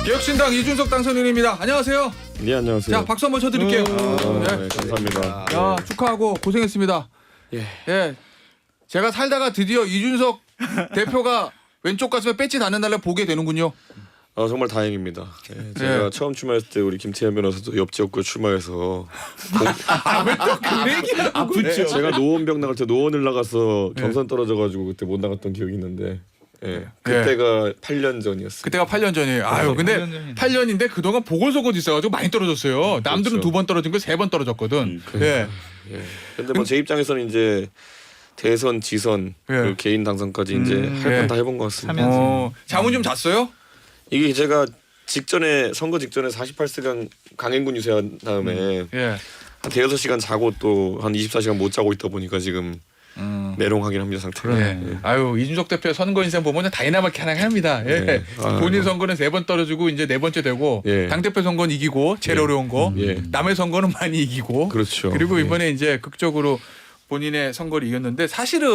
개혁신당 이준석 당선인입니다. 안녕하세요. 네, 안녕하세요. 자, 박수 한번 쳐드릴게요. 네, 감사합니다. 야, 축하하고 고생했습니다. 예. 제가 살다가 드디어 이준석 대표가 왼쪽 가슴에 배지 닿는 날을 보게 되는군요. 정말 다행입니다. 제가 처음 출마했을 때 우리 김태현 변호사도 옆 지역구에 출마해서 왜또 그 얘기를 하고 그래? 제가 노원병 나갈 때 노원을 나가서 경선 떨어져가지고 그때 못 나갔던 기억이 있는데 그때가 8년 전이었어요. 그때가 8년 전이에요. 아유, 근데 8년인데 그동안 보궐선거 있어가지고 많이 떨어졌어요. 남들은 그렇죠. 2번 떨어진 거 3번 떨어졌거든. 예. 근데 뭐 제 입장에서는 이제 대선, 지선, 그리고 개인 당선까지 이제 할 건 다 해본 것 같습니다. 잠은 좀 잤어요? 이게 제가 선거 직전에 48시간 강행군 유세한 다음에 한 대여섯 시간 자고 또 한 24시간 못 자고 있다 보니까 지금 메롱하긴 합니다, 상태가. 아유, 이준석 대표의 선거 인생 보면 다이나마게 하나합니다. 본인 선거는 3번 떨어지고 이제 4번째 되고 당대표 선거는 이기고 제일 어려운 거. 남의 선거는 많이 이기고. 그렇죠. 그리고 이번에 이제 극적으로 본인의 선거를 이겼는데 사실은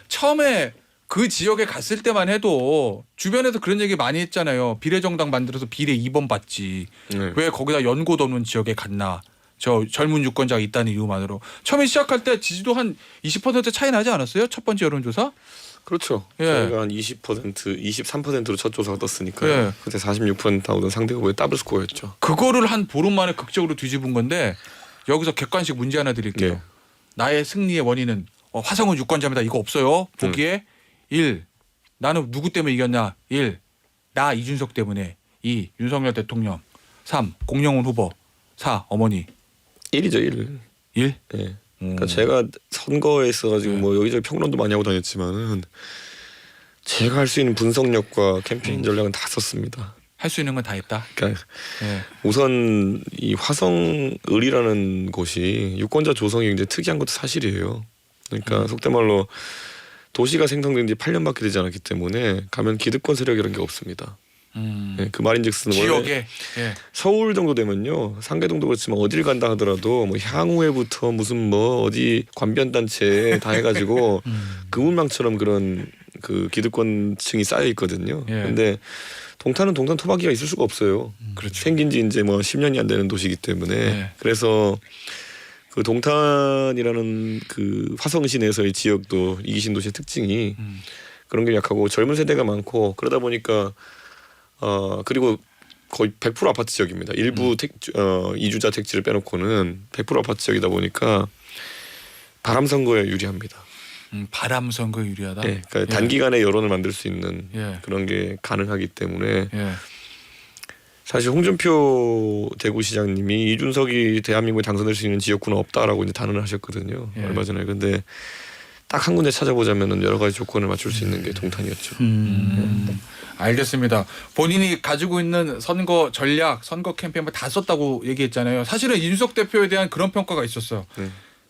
처음에 그 지역에 갔을 때만 해도 주변에서 그런 얘기 많이 했잖아요. 비례정당 만들어서 비례 2번 받지. 왜 거기다 연고도 없는 지역에 갔나. 저 젊은 유권자가 있다는 이유만으로. 처음에 시작할 때 지지도 한 20% 차이 나지 않았어요? 첫 번째 여론조사? 그렇죠. 저희가 한 20%, 23%로 첫 조사가 떴으니까 그때 46% 나오던 상대 후보의 더블 스코어였죠. 그거를 한 보름 만에 극적으로 뒤집은 건데 여기서 객관식 문제 하나 드릴게요. 나의 승리의 원인은 화성은 유권자입니다. 이거 없어요. 보기에 1. 나는 누구 때문에 이겼냐. 1. 나 이준석 때문에. 2. 윤석열 대통령. 3. 공영훈 후보. 4. 어머니. 1이죠 1. 1? 네. 그러니까 제가 선거에 있어가지고 뭐 여기저기 평론도 많이 하고 다녔지만은 제가 할 수 있는 분석력과 캠페인 전략은 다 썼습니다. 할 수 있는 건 다 했다. 그러니까 우선 이 화성을이라는 곳이 유권자 조성이 굉장히 특이한 것도 사실이에요. 그러니까 속된 말로 도시가 생성된 지 8년밖에 되지 않았기 때문에 가면 기득권 세력이라는 게 없습니다. 그 말인즉슨 지역에 서울 정도 되면요 상계동도 그렇지만 어딜 간다 하더라도 뭐 향후회부터 무슨 뭐 어디 관변 단체 다 해가지고 그물망처럼 그런 그 기득권층이 쌓여 있거든요. 근데 동탄은 동탄 토박이가 있을 수가 없어요. 생긴 지 이제 뭐 10년이 안 되는 도시이기 때문에 그래서 그 동탄이라는 그 화성시 내에서의 지역도 이기신 도시의 특징이 그런 게 약하고 젊은 세대가 많고 그러다 보니까 그리고 거의 100% 아파트 지역입니다. 일부 이주자 택지를 빼놓고는 100% 아파트 지역이다 보니까 바람 선거에 유리합니다. 바람 선거 유리하다. 그러니까 단기간에 여론을 만들 수 있는 그런 게 가능하기 때문에 사실 홍준표 대구시장님이 이준석이 대한민국에 당선될 수 있는 지역구는 없다라고 이제 단언을 하셨거든요. 얼마 전에. 근데 딱 한 군데 찾아보자면은 여러 가지 조건을 맞출 수 있는 게 동탄이었죠. 알겠습니다. 본인이 가지고 있는 선거 전략, 선거 캠페인 다 썼다고 얘기했잖아요. 사실은 이준석 대표에 대한 그런 평가가 있었어요.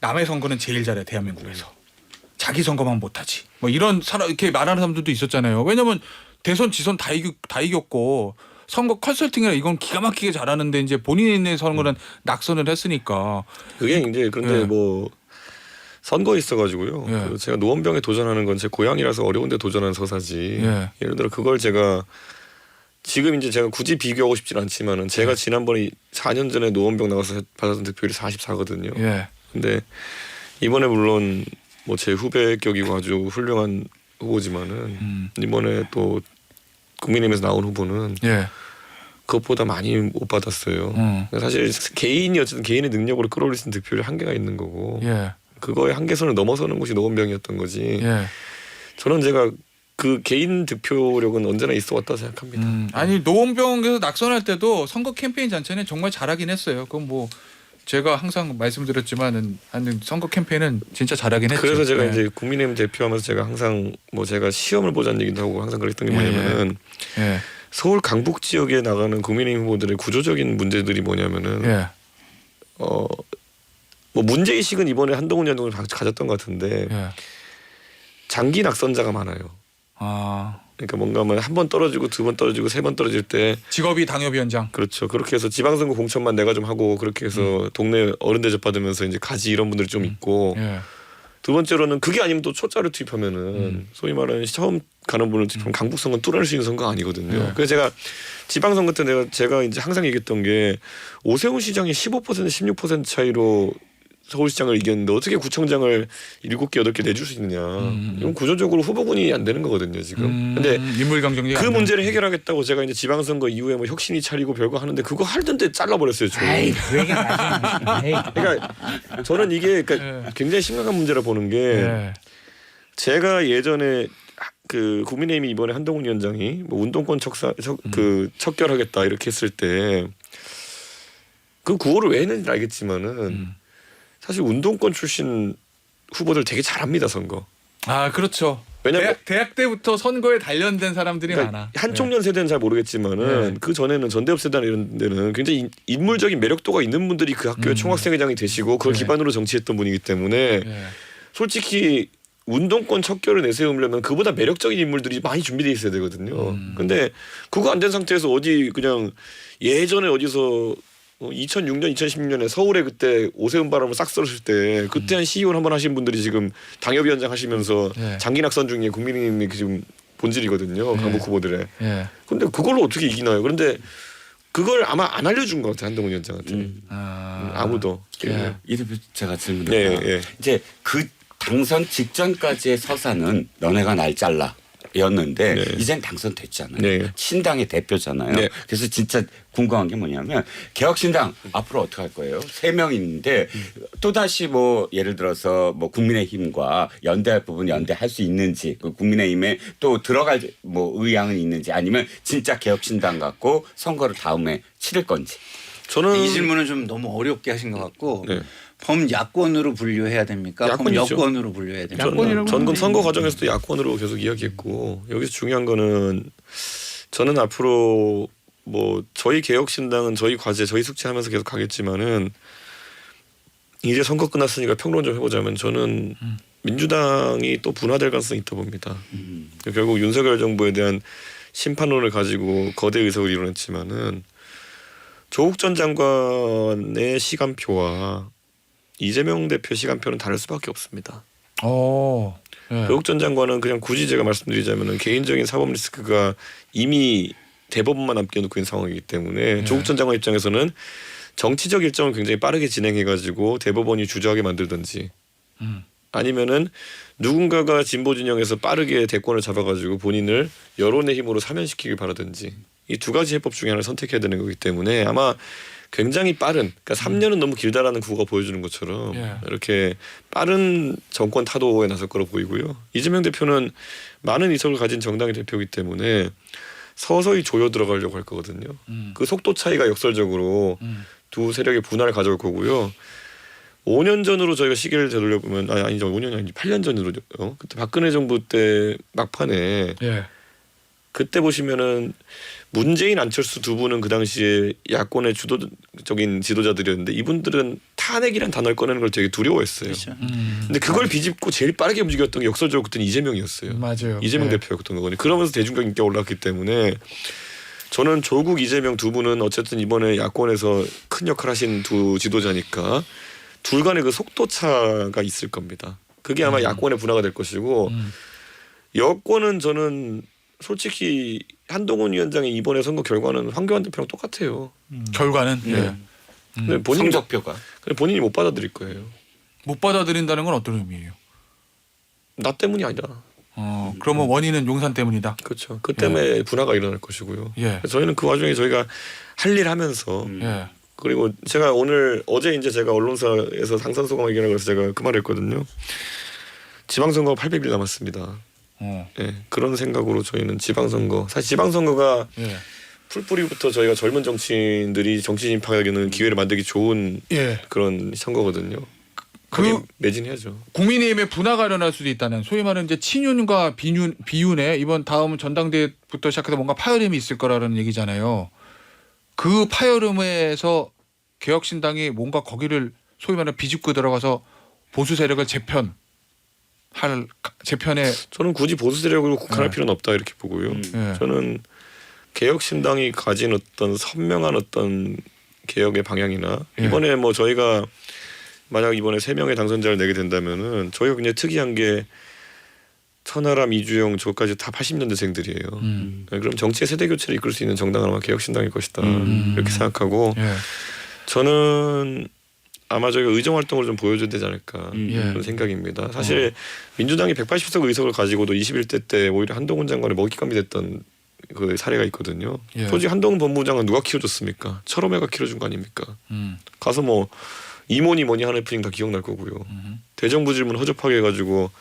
남의 선거는 제일 잘해 대한민국에서. 자기 선거만 못하지. 뭐 이런 사람 이렇게 말하는 사람들도 있었잖아요. 왜냐면 대선, 지선 다 이겼고 선거 컨설팅이라 이건 기가 막히게 잘하는데 이제 본인의 선거는 낙선을 했으니까. 그게 이제 그런데 뭐 선거에 있어가지고요. 그 제가 노원병에 도전하는 건 제 고향이라서 어려운데 도전한 서사지. 예를 들어 그걸 제가 지금 이제 제가 굳이 비교하고 싶진 않지만은 제가 지난번에 4년 전에 노원병 나가서 받았던 득표율이 44거든요. 근데 이번에 물론 뭐 제 후배격이고 아주 훌륭한 후보지만은 이번에 또 국민의힘에서 나온 후보는 그것보다 많이 못 받았어요. 사실 개인이 어쨌든 개인의 능력으로 끌어올릴 수 있는 득표율이 한계가 있는 거고 그거의 한계선을 넘어서는 곳이 노원병이었던 거지. 저는 제가 그 개인 득표력은 언제나 있어 왔다 생각합니다. 아니 노원병에서 낙선할 때도 선거 캠페인 자체는 정말 잘하긴 했어요. 그건 뭐 제가 항상 말씀드렸지만은 선거 캠페인은 진짜 잘하긴 했죠. 그래서 제가 이제 국민의힘 대표하면서 제가 항상 뭐 제가 시험을 보자는 얘기도 하고 항상 그랬던 게 뭐냐면은 서울 강북 지역에 나가는 국민의힘 후보들의 구조적인 문제들이 뭐냐면은 뭐 문제의식은 이번에 한동훈 전 정부가 가졌던 것 같은데 장기 낙선자가 많아요. 그러니까 뭔가 뭐 한 번 떨어지고 2번 떨어지고 3번 떨어질 때 직업이 당협위원장. 그렇죠. 그렇게 해서 지방선거 공천만 내가 좀 하고 그렇게 해서 동네 어른 대접 받으면서 이제 가지 이런 분들이 좀 있고 두 번째로는 그게 아니면 또 초짜를 투입하면은 소위 말하는 처음 가는 분은 강북선거 뚫어낼 수 있는 선거가 아니거든요. 그래서 제가 지방선거 때 제가 이제 항상 얘기했던 게 오세훈 시장이 15% 16% 차이로 서울시장을 이겼는데 어떻게 구청장을 7개 8개 내줄 수 있느냐. 이건 구조적으로 후보군이 안 되는 거거든요 지금. 근데 인물 경쟁이 그 문제를 해결하겠다고 제가 이제 지방선거 이후에 뭐 혁신이 차리고 별거 하는데 그거 하던데 잘라버렸어요. 아이 그 얘기 나중에. 그러니까 저는 이게 그러니까 굉장히 심각한 문제라 보는 게 제가 예전에 그 국민의힘이 이번에 한동훈 위원장이 뭐 운동권 척결하겠다 이렇게 했을 때 그 구호를 왜 했는지 알겠지만은 사실 운동권 출신 후보들 되게 잘합니다 선거. 아 그렇죠. 왜냐면 대학 때부터 선거에 단련된 사람들이 그러니까 많아. 한총련 세대는 잘 모르겠지만은 그 전에는 전대협 세대나 이런 데는 굉장히 인물적인 매력도가 있는 분들이 그 학교의 총학생회장이 되시고 그걸 기반으로 정치했던 분이기 때문에 솔직히 운동권 척결을 내세우려면 그보다 매력적인 인물들이 많이 준비돼 있어야 되거든요. 근데 그거 안 된 상태에서 어디 그냥 예전에 어디서 2006년, 2016년에 서울에 그때 오세훈 바람을 싹 썰었을 때 그때 한 시의원 한번 하신 분들이 지금 당협위원장 하시면서 장기 낙선 중에 국민의힘이 지금 본질이거든요. 강북 후보들의. 근데 그걸로 어떻게 이기나요? 그런데 그걸 아마 안 알려준 것 같아요. 한동훈 위원장한테. 아무도. 이를 제가 질문드릴게요. 이제 그 당선 직전까지의 서사는 너네가 날 잘라. 였는데 이젠 당선됐잖아요. 신당의 대표잖아요. 그래서 진짜 궁금한 게 뭐냐면 개혁신당 앞으로 어떻게 할 거예요? 3명 있는데 또다시 뭐 예를 들어서 뭐 국민의힘과 연대할 부분 연대할 수 있는지 국민의힘에 또 들어갈 뭐 의향은 있는지 아니면 진짜 개혁신당 갖고 선거를 다음에 치를 건지. 저는 이 질문은 좀 너무 어렵게 하신 것 같고 범야권으로 분류해야 됩니까? 야권이죠. 범여권으로 분류해야 됩니까? 저는 선거 과정에서도 야권으로 계속 이야기했고 여기서 중요한 거는 저는 앞으로 뭐 저희 개혁신당은 저희 과제 저희 숙제하면서 계속 가겠지만은 이제 선거 끝났으니까 평론 좀 해보자면 저는 민주당이 또 분화될 가능성이 있다 봅니다. 결국 윤석열 정부에 대한 심판론을 가지고 거대 의석을 이뤄냈지만은 조국 전 장관의 시간표와 이재명 대표 시간표는 다를 수밖에 없습니다. 조국 전 장관은 그냥 굳이 제가 말씀드리자면은 개인적인 사법 리스크가 이미 대법원만 남겨놓고 있는 상황이기 때문에 조국 전 장관 입장에서는 정치적 일정을 굉장히 빠르게 진행해가지고 대법원이 주저하게 만들든지 아니면은 누군가가 진보 진영에서 빠르게 대권을 잡아가지고 본인을 여론의 힘으로 사면시키길 바라든지 이 두 가지 해법 중에 하나를 선택해야 되는 거기 때문에 아마 굉장히 빠른 그러니까 3년은 너무 길다라는 구호가 보여주는 것처럼 이렇게 빠른 정권 타도에 나설 거로 보이고요. 이재명 대표는 많은 이석을 가진 정당의 대표이기 때문에 서서히 조여 들어가려고 할 거거든요. 그 속도 차이가 역설적으로 두 세력의 분할을 가져올 거고요. 5년 전으로 저희가 시계를 되돌려보면 아니죠 5년이 아니지 8년 전으로 그때 박근혜 정부 때 막판에 그때 보시면은 문재인 안철수 두 분은 그 당시에 야권의 주도적인 지도자들이었는데 이분들은 탄핵이란 단어를 꺼내는 걸 되게 두려워했어요. 근데 그걸 비집고 제일 빠르게 움직였던 게 역설적으로 그때는 이재명이었어요. 맞아요. 이재명 대표였던 거거든요. 그러면서 대중적 인기가 올랐기 때문에 저는 조국 이재명 두 분은 어쨌든 이번에 야권에서 큰 역할 하신 두 지도자니까 둘 간의 그 속도 차가 있을 겁니다. 그게 아마 야권의 분화가 될 것이고 여권은 저는 솔직히 한동훈 위원장의 이번에 선거 결과는 황교안 대표랑 똑같아요. 결과는 근데 본인이 성적표가 본인이 못 받아들일 거예요. 못 받아들인다는 건 어떤 의미예요? 나 때문이 아니다. 그러면 원인은 용산 때문이다. 그렇죠. 그 때문에 분화가 일어날 것이고요. 저희는 그 와중에 저희가 할 일 하면서 그리고 제가 어제 이제 제가 언론사에서 당선 소감 얘기하고 그래서 제가 그 말했거든요. 지방선거 800일 남았습니다. 그런 생각으로 저희는 지방선거 사실 지방선거가 풀뿌리부터 저희가 젊은 정치인들이 정치 진입하기는 기회를 만들기 좋은 그런 선거거든요. 그게 매진해야죠. 국민의힘의 분화가 일어날 수도 있다는 소위 말하는 이제 친윤과 비윤의 이번 다음 전당대회부터 시작해서 뭔가 파열음이 있을 거라는 얘기잖아요. 그 파열음에서 개혁신당이 뭔가 거기를 소위 말하는 비집고 들어가서 보수 세력을 재편에 저는 굳이 보수 세력으로 국한할 필요는 없다 이렇게 보고요. 저는 개혁신당이 가진 어떤 선명한 어떤 개혁의 방향이나 이번에 뭐 저희가 만약 이번에 3명의 당선자를 내게 된다면은 저희가 굉장히 특이한 게 천하람, 이주영 저까지 다 80년대생들이에요. 그럼 정치의 세대 교체를 이끌 수 있는 정당은 아마 개혁신당일 것이다 이렇게 생각하고 예. 저는 아마 저희가 의정 활동을 좀 보여줘야 되지 않을까 그런 생각입니다. 사실 민주당이 180석 의석을 가지고도 21대 때 오히려 한동훈 장관의 먹잇감이 됐던 그 사례가 있거든요. 예. 솔직히 한동훈 법무장관 누가 키워줬습니까? 철험회가 키워준 거 아닙니까? 가서 뭐 이모니 뭐니 하는 프닝 다 기억날 거고요. 대정부 질문 허접하게 해가지고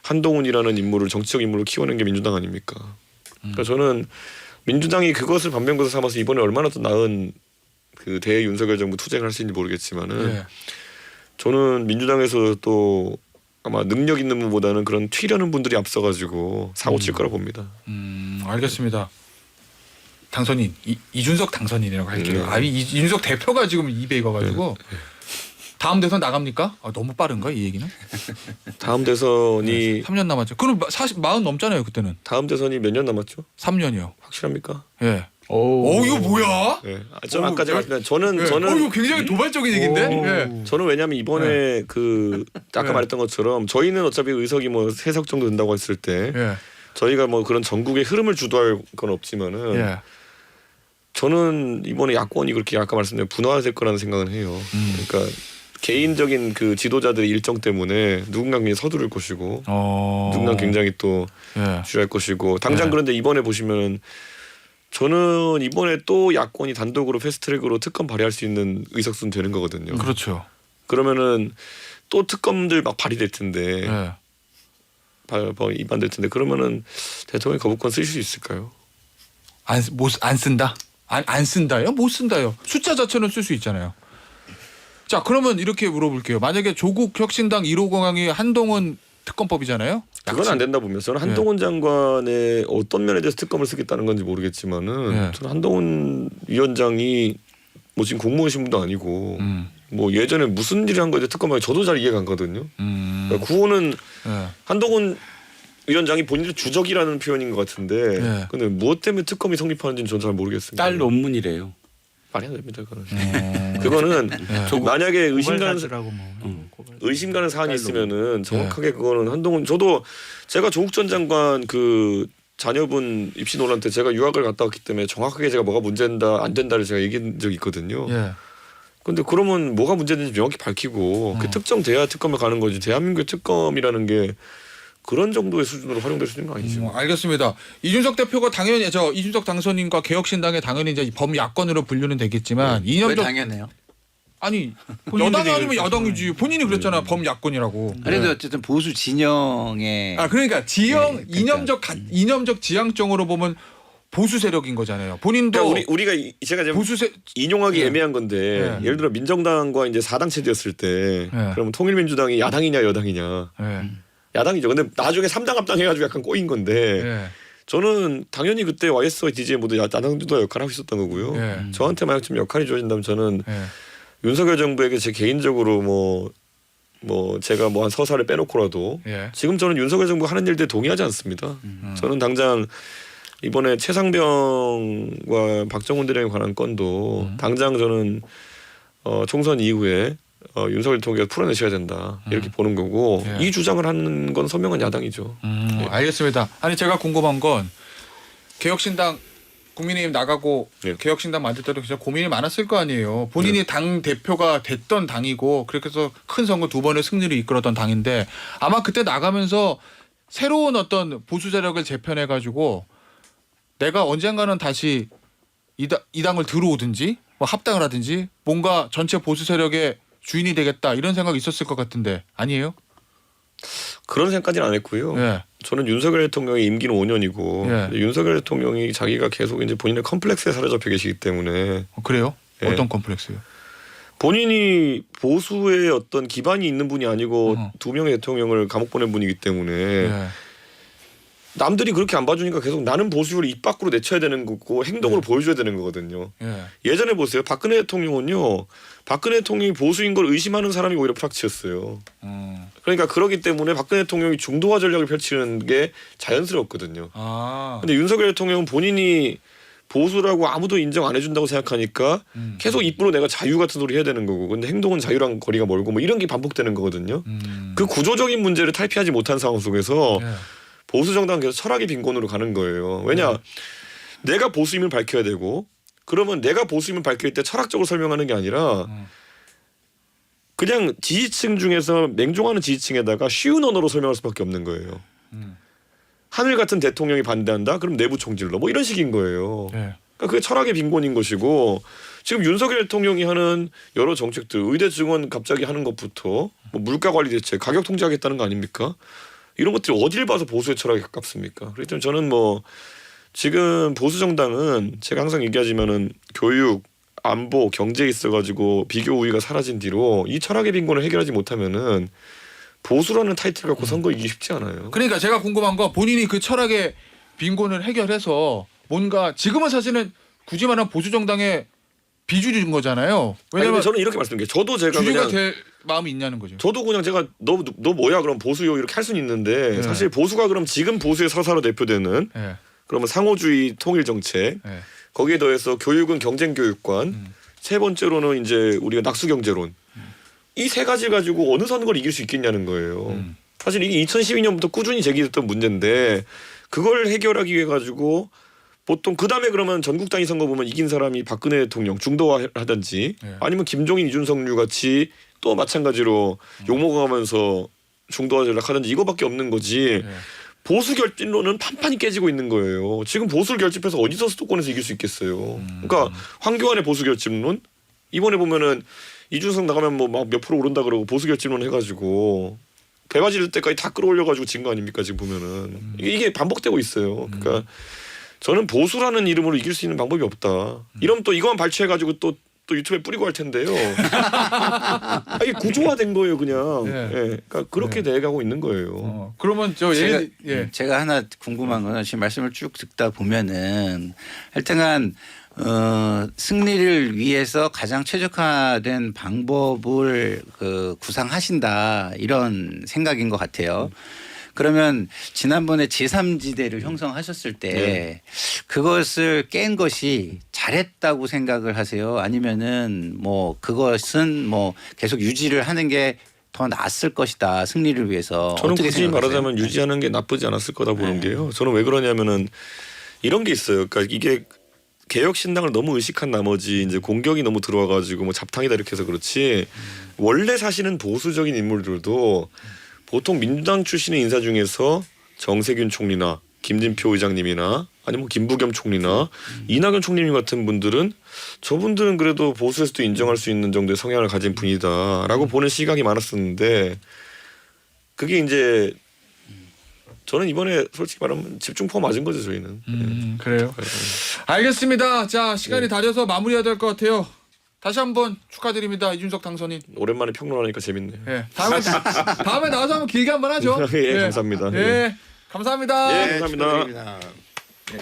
한동훈이라는 인물을 정치적 인물로 키워낸 게 민주당 아닙니까? 그러니까 저는 민주당이 그것을 반면교사 삼아서 이번에 얼마나 더 나은 그 대윤석열 정부 투쟁을 할 수 있는지 모르겠지만은 예. 저는 민주당에서 또 아마 능력 있는 분보다는 그런 튀려는 분들이 앞서가지고 사고 칠 거라 봅니다. 알겠습니다. 당선인 이준석 당선인이라고 할게요. 이준석 대표가 지금 입에 익어가지고 다음 대선 나갑니까? 너무 빠른가 이 얘기는? 다음 대선이 3년 남았죠. 그럼 40 넘잖아요 그때는. 다음 대선이 몇 년 남았죠? 3년이요. 확실합니까? 예. 이거 뭐야? 네. 저는 아까 제가 저는 이거 굉장히 도발적인 얘기인데. 예. 저는 왜냐하면 이번에 그 아까 말했던 것처럼 저희는 어차피 의석이 뭐 3석 정도 된다고 했을 때 저희가 뭐 그런 전국의 흐름을 주도할 건 없지만은 저는 이번에 야권이 그렇게 아까 말씀드린 분화될 거라는 생각은 해요. 그러니까 개인적인 그 지도자들의 일정 때문에 누군가 굉장히 서두를 것이고 누군가 굉장히 또 주의할 것이고 당장 그런데 이번에 보시면 저는 이번에 또 야권이 단독으로 패스트트랙으로 특검 발의할 수 있는 의석수는 되는 거거든요. 그렇죠. 그러면은 또 특검들 막 발의될 텐데 입안될 텐데 그러면은 대통령이 거부권 쓰실 수 있을까요? 안 쓴다? 안 쓴다요? 못 쓴다요. 숫자 자체는 쓸 수 있잖아요. 자 그러면 이렇게 물어볼게요. 만약에 조국 혁신당 1호 공항이 한동훈 특검법이잖아요. 그건 안 된다 보면서 저는 한동훈 장관의 어떤 면에 대해서 특검을 쓰겠다는 건지 모르겠지만은 저는 한동훈 위원장이 뭐 지금 공무원 신분도 아니고 뭐 예전에 무슨 일을 한 거에 대해 특검을 저도 잘 이해가 안 가거든요. 그러니까 구호는 한동훈 위원장이 본인의 주적이라는 표현인 것 같은데 근데 무엇 때문에 특검이 성립하는지는 저는 잘 모르겠습니다. 딸 논문이래요. 말이 안 됩니다. 그거는 만약에 의심 가는 사안이 있으면은 정확하게 그거는 한동훈 저도 제가 조국 전 장관 그 자녀분 입시 논란 때 제가 유학을 갔다 왔기 때문에 정확하게 제가 뭐가 문제된다 안 된다를 제가 얘기한 적이 있거든요. 그런데 그러면 뭐가 문제된지 명확히 밝히고 그 특정 대야 특검에 가는 거지 대한민국 특검이라는 게 그런 정도의 수준으로 활용될 수 있는 거 아니죠. 알겠습니다. 이준석 대표가 당연히 이준석 당선인과 개혁신당에 당연히 이제 범야권으로 분류는 되겠지만 왜 당연해요? 아니 여당이 아니면 야당이지. 본인이 그랬잖아 범야권이라고. 그래도 어쨌든 보수 진영의 그러니까 지형 이념적 지향적으로 보면 보수 세력인 거잖아요. 본인도 그러니까 우리가 제가 인용하기 애매한 건데 예를 들어 민정당과 이제 4당체 되었을 때 그러면 통일민주당이 야당이냐 여당이냐. 야당이죠. 근데 나중에 3당 합당해가지고 약간 꼬인 건데 저는 당연히 그때 YS와 DJ 모두 야당도 역할을 하고 있었던 거고요. 저한테 만약 좀 역할이 주어진다면 저는 윤석열 정부에게 제 개인적으로 뭐 제가 뭐 한 서사를 빼놓고라도 지금 저는 윤석열 정부 하는 일들에 동의하지 않습니다. 저는 당장 이번에 최상병과 박정훈 대령에 관한 건도 당장 저는 총선 이후에 윤석열 대통령이 풀어내셔야 된다 이렇게 보는 거고 이 주장을 하는 건 선명한 야당이죠. 알겠습니다. 아니 제가 궁금한 건 개혁신당 국민의힘 나가고 개혁신당 만들 때도 진짜 고민이 많았을 거 아니에요. 본인이 당 대표가 됐던 당이고 그렇게 해서 큰 선거 2번의 승리를 이끌었던 당인데 아마 그때 나가면서 새로운 어떤 보수 세력을 재편해가지고 내가 언젠가는 다시 이 당을 들어오든지 뭐 합당을 하든지 뭔가 전체 보수 세력의 주인이 되겠다 이런 생각이 있었을 것 같은데 아니에요? 그런 생각까지는 안 했고요. 저는 윤석열 대통령의 임기는 5년이고 윤석열 대통령이 자기가 계속 이제 본인의 컴플렉스에 사로잡혀 계시기 때문에 그래요? 어떤 컴플렉스요? 본인이 보수의 어떤 기반이 있는 분이 아니고 2명의 대통령을 감옥 보낸 분이기 때문에 남들이 그렇게 안 봐주니까 계속 나는 보수를 입 밖으로 내쳐야 되는 거고 행동으로 보여줘야 되는 거거든요. 예전에 보세요. 박근혜 대통령은요. 박근혜 대통령이 보수인 걸 의심하는 사람이 오히려 프락치였어요. 그러니까 그러기 때문에 박근혜 대통령이 중도화 전략을 펼치는 게 자연스럽거든요. 근데 윤석열 대통령은 본인이 보수라고 아무도 인정 안 해준다고 생각하니까 계속 입으로 내가 자유 같은 소리 해야 되는 거고 근데 행동은 자유랑 거리가 멀고 뭐 이런 게 반복되는 거거든요. 그 구조적인 문제를 탈피하지 못한 상황 속에서 보수 정당은 계속 철학의 빈곤으로 가는 거예요. 왜냐 내가 보수임을 밝혀야 되고 그러면 내가 보수임을 밝힐 때 철학적으로 설명하는 게 아니라 그냥 지지층 중에서 맹종하는 지지층에다가 쉬운 언어로 설명할 수밖에 없는 거예요. 하늘 같은 대통령이 반대한다? 그럼 내부 총질러 뭐 이런 식인 거예요. 네. 그러니까 그게 철학의 빈곤인 것이고 지금 윤석열 대통령이 하는 여러 정책들 의대 증원 갑자기 하는 것부터 뭐 물가 관리 대책 가격 통제하겠다는 거 아닙니까? 이런 것들이 어디를 봐서 보수의 철학에 가깝습니까? 그렇기 때문에 저는 뭐 지금 보수 정당은 제가 항상 얘기하지만은 교육, 안보, 경제에 있어가지고 비교 우위가 사라진 뒤로 이 철학의 빈곤을 해결하지 못하면은 보수라는 타이틀 갖고 선거 이기기 쉽지 않아요. 그러니까 제가 궁금한 거 본인이 그 철학의 빈곤을 해결해서 뭔가 지금은 사실은 굳이 말하면 보수 정당의 비주류인 거잖아요. 왜냐면 저는 이렇게 말씀드릴게요. 저도 제가 주류가 그냥 될 마음이 있냐는 거죠. 저도 그냥 제가 너 뭐야 그럼 보수요 이렇게 할 수는 있는데 네. 사실 보수가 그럼 지금 보수의 서사로 대표되는 네. 그러면 상호주의 통일 정책 네. 거기에 더해서 교육은 경쟁 교육관 세 번째로는 이제 우리가 낙수 경제론 이 세 가지를 가지고 어느 선거를 이길 수 있겠냐는 거예요. 사실 이게 2012년부터 꾸준히 제기됐던 문제인데 그걸 해결하기 위해 가지고 보통 그 다음에 그러면 전국 단위 선거 보면 이긴 사람이 박근혜 대통령 중도화하든지 네. 아니면 김종인 이준석류 같이 또 마찬가지로 욕먹어가면서 중도화 전략하든지 이거밖에 없는 거지. 네. 보수 결집론은 판판이 깨지고 있는 거예요. 지금 보수를 결집해서 어디서 수도권에서 이길 수 있겠어요. 그러니까 황교안의 보수 결집론 이번에 보면은 이준석 나가면 뭐 막 몇 프로 오른다 그러고 보수 결집론 해가지고 배가 지를 때까지 다 끌어올려가지고 진 거 아닙니까 지금 보면은 이게 반복되고 있어요. 그러니까 저는 보수라는 이름으로 이길 수 있는 방법이 없다. 이러면 또 이거만 발췌해가지고 또 유튜브에 뿌리고 할 텐데요. 이게 구조화된 거예요, 그냥. 네. 예. 그러니까 그렇게 돼가고 있는 거예요. 그러면 저 제가 하나 궁금한 거는 지금 말씀을 쭉 듣다 보면은 하여튼간 승리를 위해서 가장 최적화된 방법을 구상하신다 이런 생각인 것 같아요. 그러면 지난번에 제3지대를 형성하셨을 때 그것을 깬 것이 잘했다고 생각을 하세요? 아니면은 뭐 그것은 뭐 계속 유지를 하는 게 더 낫을 것이다 승리를 위해서. 저는 어떻게 굳이 생각하세요? 말하자면 유지하는 게 나쁘지 않았을 거다 보는 게요. 저는 왜 그러냐면은 이런 게 있어요. 그러니까 이게 개혁 신당을 너무 의식한 나머지 이제 공격이 너무 들어와가지고 뭐 잡탕이다 이렇게 해서 그렇지 원래 사실은 보수적인 인물들도 보통 민주당 출신의 인사 중에서 정세균 총리나 김진표 의장님이나 아니면 뭐 김부겸 총리나 이낙연 총리님 같은 분들은 저분들은 그래도 보수에서도 인정할 수 있는 정도의 성향을 가진 분이다라고 보는 시각이 많았었는데 그게 이제 저는 이번에 솔직히 말하면 집중포 맞은 거죠 저희는. 그래요. 알겠습니다. 자 시간이 다 돼서 마무리해야 될 것 같아요. 다시 한번 축하드립니다. 이준석 당선인. 오랜만에 평론하니까 재밌네요. 예. 다음에 나와서 한번 길게 한번 하죠. 예, 감사합니다. 예. 감사합니다. 예, 감사합니다. 네.